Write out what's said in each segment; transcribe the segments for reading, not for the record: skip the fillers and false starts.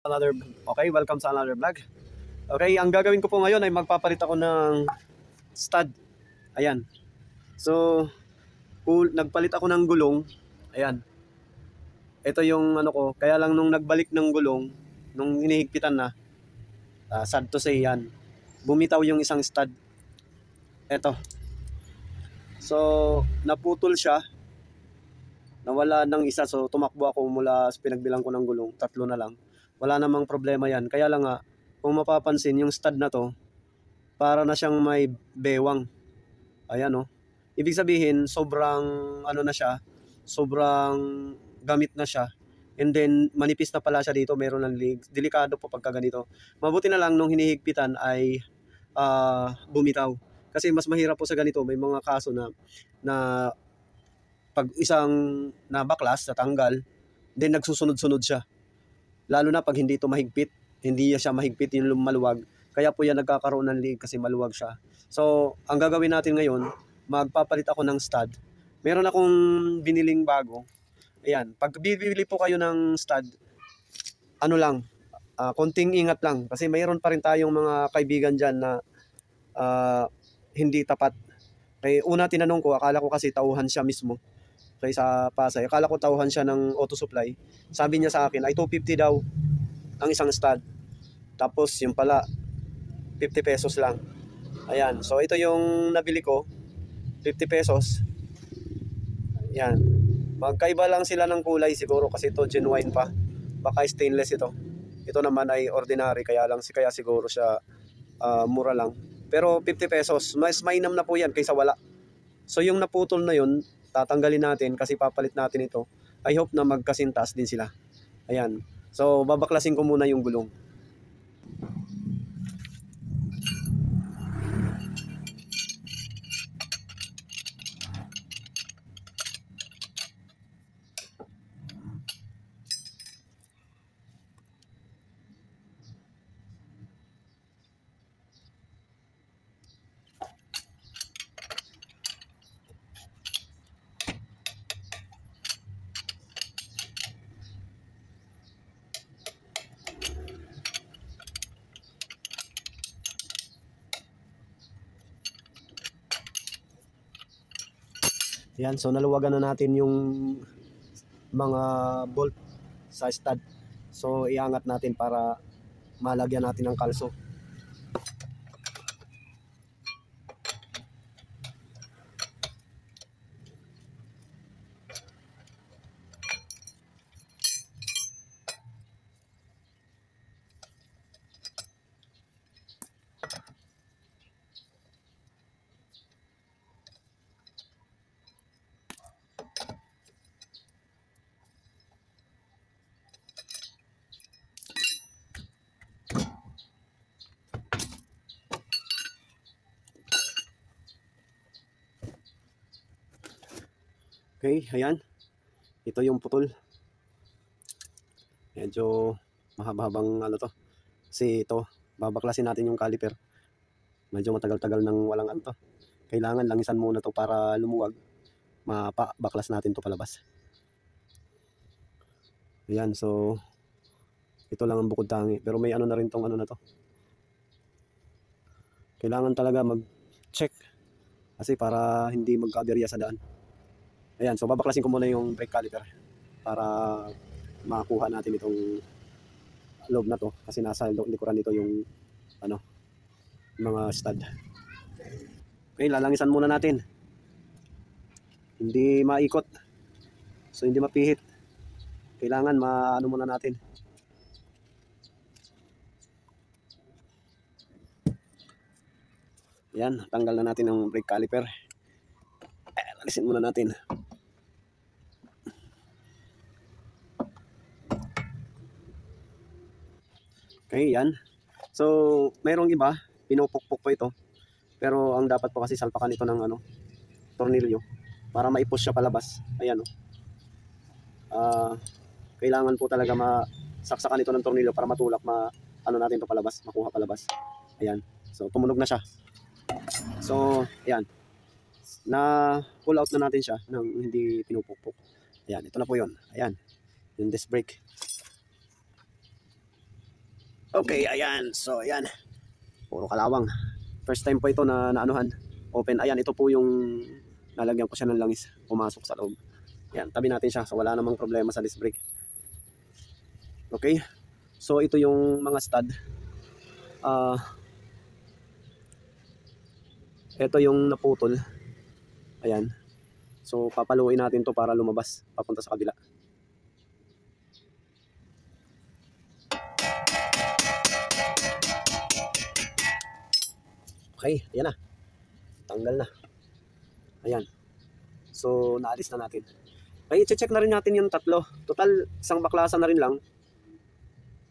Welcome sa another vlog. Okay, ang gagawin ko po ngayon ay magpapalit ako ng stud. Ayan. So, nagpalit ako ng gulong. Ayan. Ito yung ano ko, kaya lang nung nagbalik ng gulong, nung hinihigpitan na, sad to say yan, bumitaw yung isang stud. Ito. So, naputol siya. Nawala ng isa, so tumakbo ako mula sa pinagbilang ko ng gulong, 3 na lang. Wala namang problema yan. Kaya lang nga, kung mapapansin, yung stud na to, para na siyang may bewang. Ayan o. Ibig sabihin, sobrang ano na siya, sobrang gamit na siya. And then, manipis na pala siya dito, meron ng legs. Delikado po pagka ganito. Mabuti na lang nung hinihigpitan ay bumitaw. Kasi mas mahirap po sa ganito, may mga kaso na pag isang nabaklas, natanggal, then nagsusunod-sunod siya. Lalo na pag hindi ito mahigpit, hindi siya mahigpit, yung maluwag. Kaya po yan nagkakaroon ng leeg kasi maluwag siya. So, ang gagawin natin ngayon, magpapalit ako ng stud. Meron akong biniling bago. Ayan, pag bibili po kayo ng stud, ano lang, konting ingat lang. Kasi mayroon pa rin tayong mga kaibigan dyan na hindi tapat. Kaya una tinanong ko, akala ko kasi tauhan siya mismo. Kaya sa Pasay, akala ko tauhan siya ng auto supply. Sabi niya sa akin ay 250 daw ang isang stud. Tapos yung pala 50 pesos lang. Ayan, so ito yung nabili ko, 50 pesos. Ayan, magkaiba lang sila ng kulay siguro kasi ito genuine pa. Baka stainless ito. Ito naman ay ordinary, kaya siguro siya mura lang. Pero 50 pesos, mas mainam na po yan kaysa wala. So yung naputol na yun, tatanggalin natin kasi papalit natin ito. I hope na magkasintas din sila. Ayan. So babaklasin ko muna yung gulong. Yan, so naluwagan na natin yung mga bolt sa stud. So iangat natin para malagyan natin ng kalso. Okay, ayan. Ito yung putol. Medyo mahaba-habang ano to. Kasi ito, babaklasin natin yung caliper. Medyo matagal-tagal nang walang ano to. Kailangan langisan muna to para lumuwag. Mapabaklas natin to palabas. Ayan, so ito lang ang bukod tangi. Pero may ano na rin tong ano na to. Kailangan talaga mag-check. Kasi para hindi magka-aberya sa daan. Ayan, so babaklasin ko muna yung brake caliper para makuha natin itong loob na to kasi nasa likuran nito yung ano, mga stud. Okay, lalangisan muna natin. Hindi maikot. So hindi mapihit. Kailangan maano muna natin. Ayan, tanggal na natin ang brake caliper. Alisin muna natin. Okay, yan. So, mayroong iba, pinupukpok po ito. Pero ang dapat po kasi salpakan ito ng ano, tornilyo para maipus siya palabas. Ayan o. Kailangan po talaga masaksakan ito ng tornilyo para matulak, ano natin ito palabas, makuha palabas. Ayan. So, tumunog na siya. So, ayan. Na pull out na natin siya nang hindi pinupukpok. Ayan, ito na po yun. Ayan. Yung disc brake. Okay, ayan. So, ayan. Puro kalawang. First time po ito na naanuhan. Open. Ayan, ito po yung nalagyan ko siya ng langis. Pumasok sa loob. Ayan, tabi natin siya. So, wala namang problema sa disc brake. Okay. So, ito yung mga stud. Ito yung naputol. Ayan. So, papaluin natin to para lumabas. Papunta sa kabila. Okay, ayan na. Tanggal na. Ayan. So, naalis na natin. Ay, i-check na rin natin yung tatlo. Total, isang baklasa na rin lang.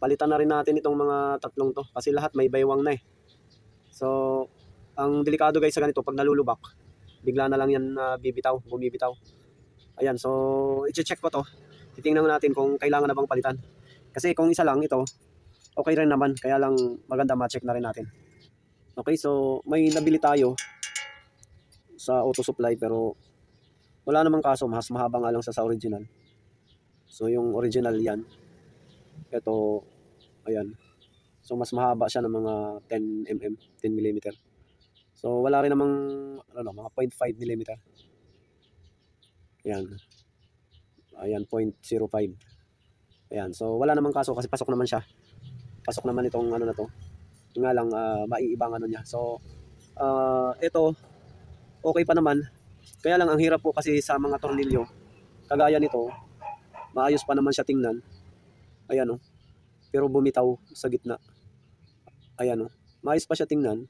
Palitan na rin natin itong mga tatlong to. Kasi lahat may baywang na eh. So, ang delikado guys sa ganito, pag nalulubak, bigla na lang yan bumibitaw. Ayan, so, i-check ko to. Titingnan natin kung kailangan na bang palitan. Kasi kung isa lang ito, okay rin naman. Kaya lang maganda ma-check na rin natin. Okay, so may nabili tayo sa auto supply pero wala namang kaso, mas mahaba nga lang sa original. So yung original yan, ito, ayan. So mas mahaba siya ng mga 10 mm, 10 mm. So wala rin namang mga 0.5 mm. Ayan. Ayan, 0.05. Ayan, so wala namang kaso kasi pasok naman siya. Pasok naman itong na to. Yung nga lang, maiibang niya. So, ito, okay pa naman. Kaya lang, ang hirap po kasi sa mga tornilyo. Kagaya nito, maayos pa naman siya tingnan. Ayan o. Pero bumitaw sa gitna. Ayan o. Maayos pa siya tingnan.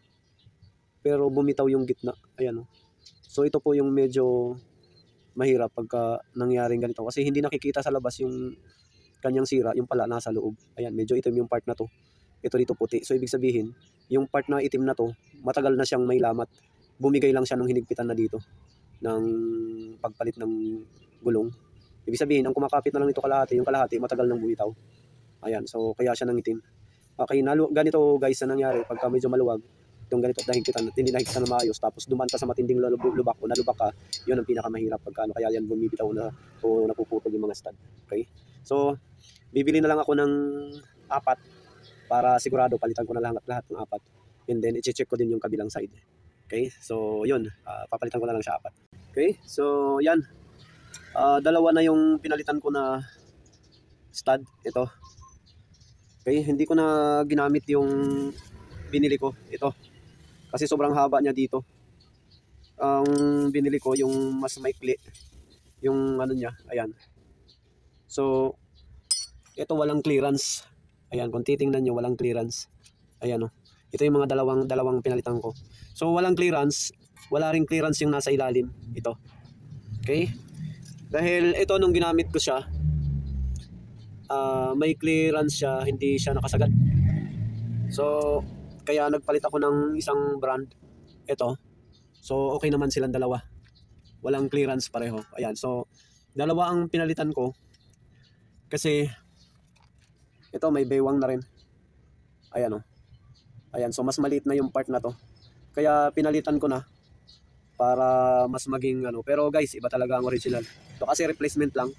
Pero bumitaw yung gitna. Ayan o. So, ito po yung medyo mahirap pagka nangyaring ganito. Kasi hindi nakikita sa labas yung kanyang sira. Yung pala nasa loob. Ayan, medyo itim yung part na to. Ito dito puti. So ibig sabihin, yung part na itim na to, matagal na siyang may lamat. Bumigay lang siya nung hinigpitan na dito ng pagpalit ng gulong. Ibig sabihin, ang kumakapit na lang nito kalahati, yung kalahati matagal nang bumitaw. Ayan, so kaya siya nangitim. Okay, ganito guys na nangyari pagka medyo maluwag, itong ganito nahigpitan, hindi nahigpitan na maayos, tapos duman ka sa matinding lubak o nalubak ka, yun ang pinakamahirap pagka kaya yan bumibitaw na o napuputol yung mga stud. Okay? So, bibili na lang ako ng 4 para sigurado palitan ko na lahat ng 4. And then i-check ko din yung kabilang side. Okay? So, yun. Papalitan ko na lang siya 4. Okay? So, yan. Dalawa na yung pinalitan ko na stud. Ito. Okay? Hindi ko na ginamit yung binili ko. Ito. Kasi sobrang haba niya dito. Ang binili ko yung mas maikli. Yung niya. Ayan. So, ito walang clearance. Ayan, kung titingnan nyo, walang clearance. Ayan o. Ito yung mga dalawang pinalitan ko. So, walang clearance. Wala ring clearance yung nasa ilalim. Ito. Okay? Dahil ito, nung ginamit ko siya, may clearance siya, hindi siya nakasagad. So, kaya nagpalit ako ng isang brand. Ito. So, okay naman silang dalawa. Walang clearance pareho. Ayan. So, dalawa ang pinalitan ko. Kasi, ito may baywang na rin. Ayan o. Ayan, so mas maliit na yung part na to. Kaya pinalitan ko na para mas maging Pero guys, iba talaga ang original. Ito kasi replacement lang.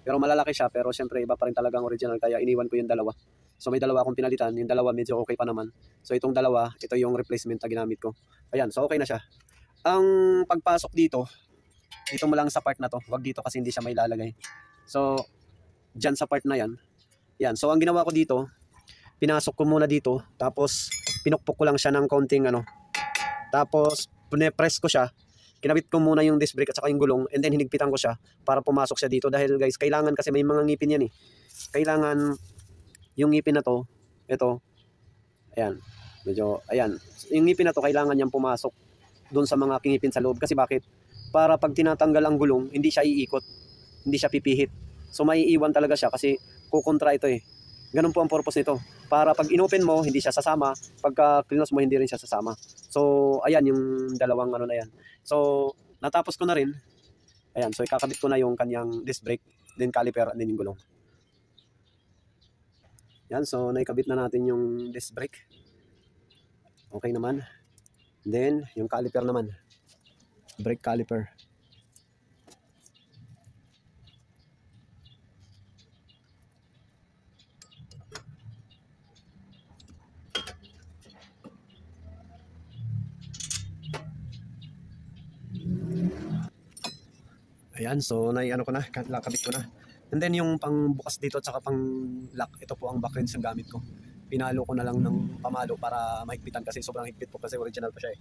Pero malalaki siya, pero syempre iba pa rin talaga ang original. Kaya iniwan ko yung dalawa. So may dalawa akong pinalitan. Yung dalawa medyo okay pa naman. So itong dalawa, ito yung replacement na ginamit ko. Ayan, so okay na siya. Ang pagpasok dito mo lang sa part na to. Wag dito kasi hindi siya may lalagay. So, dyan sa part na yan. Yan, so ang ginawa ko dito, pinasok ko muna dito, tapos pinukpok ko lang siya ng konting tapos pine-press ko siya, kinabit ko muna yung disc brake at saka yung gulong, and then hinigpitan ko siya para pumasok siya dito. Dahil guys, kailangan kasi may mga ngipin yan eh. Kailangan yung ngipin na to, ito, ayan, medyo, ayan, yung ngipin na to, kailangan niyang pumasok dun sa mga ngipin sa loob. Kasi bakit? Para pag tinatanggal ang gulong, hindi siya iikot, hindi siya pipihit. So maiiwan talaga siya kasi kukontra ito eh. Ganun po ang purpose nito. Para pag inopen mo, hindi siya sasama. Pagka close mo, hindi rin siya sasama. So, ayan yung dalawang na yan. So, natapos ko na rin. Ayan, so ikakabit ko na yung kanyang disc brake, then caliper, and then yung gulong. Yan, so naikabit na natin yung disc brake. Okay naman. Then, yung caliper naman. Brake caliper. Ayan, so ano ko na, nakabit ko na. And then yung pang bukas dito at saka pang lock, ito po ang back wrench ang gamit ko. Pinalo ko na lang ng pamalo para mahigpitan kasi sobrang higpit po kasi original pa siya eh.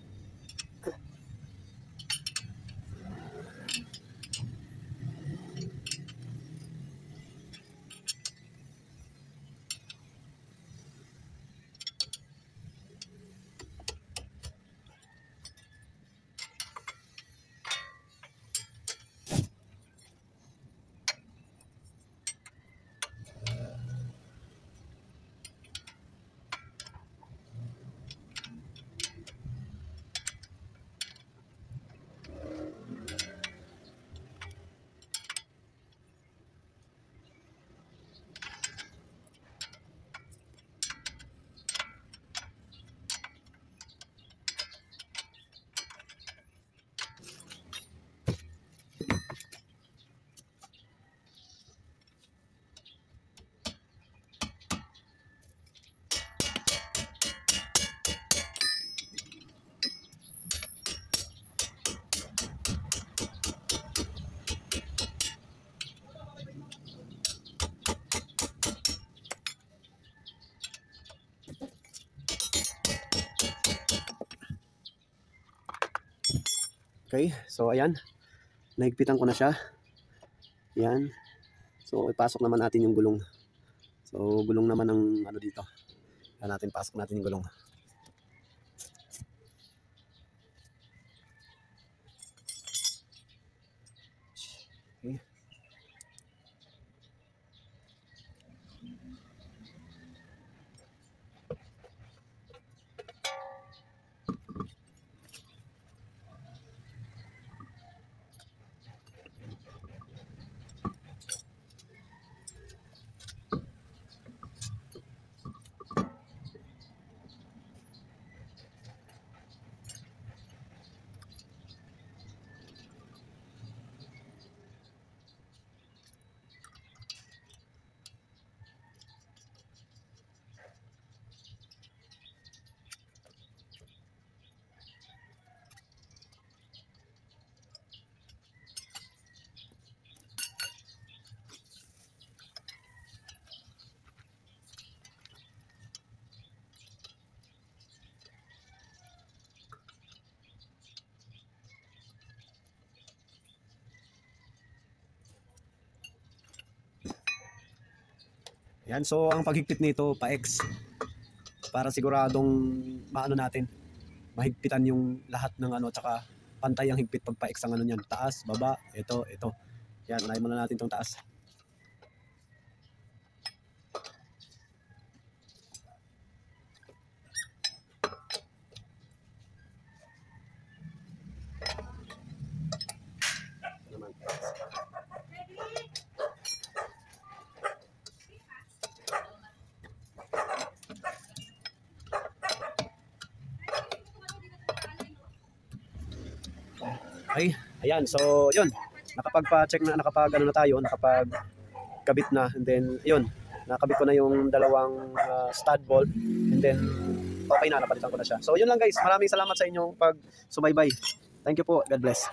Okay, so ayan, nahigpitan ko na siya. Yan. So ipasok naman natin yung gulong. So gulong naman ang ano dito. Yan natin, pasok natin yung gulong. Okay. Yan, so ang paghigpit nito pa-X para siguradong maano natin, mahigpitan yung lahat ng ano, tsaka pantay ang higpit pag pa-X ang ano niyan, taas, baba, ito. Yan, unahin muna natin tong taas. Ay, ayan. So, yun. Nakapagpa-check na, ano na tayo, nakapagkabit na. And then, yun. Nakabit ko na yung dalawang stud bolt. And then, okay na, napalitan ko na siya. So, yun lang guys. Maraming salamat sa inyong pag-subaybay. Thank you po. God bless.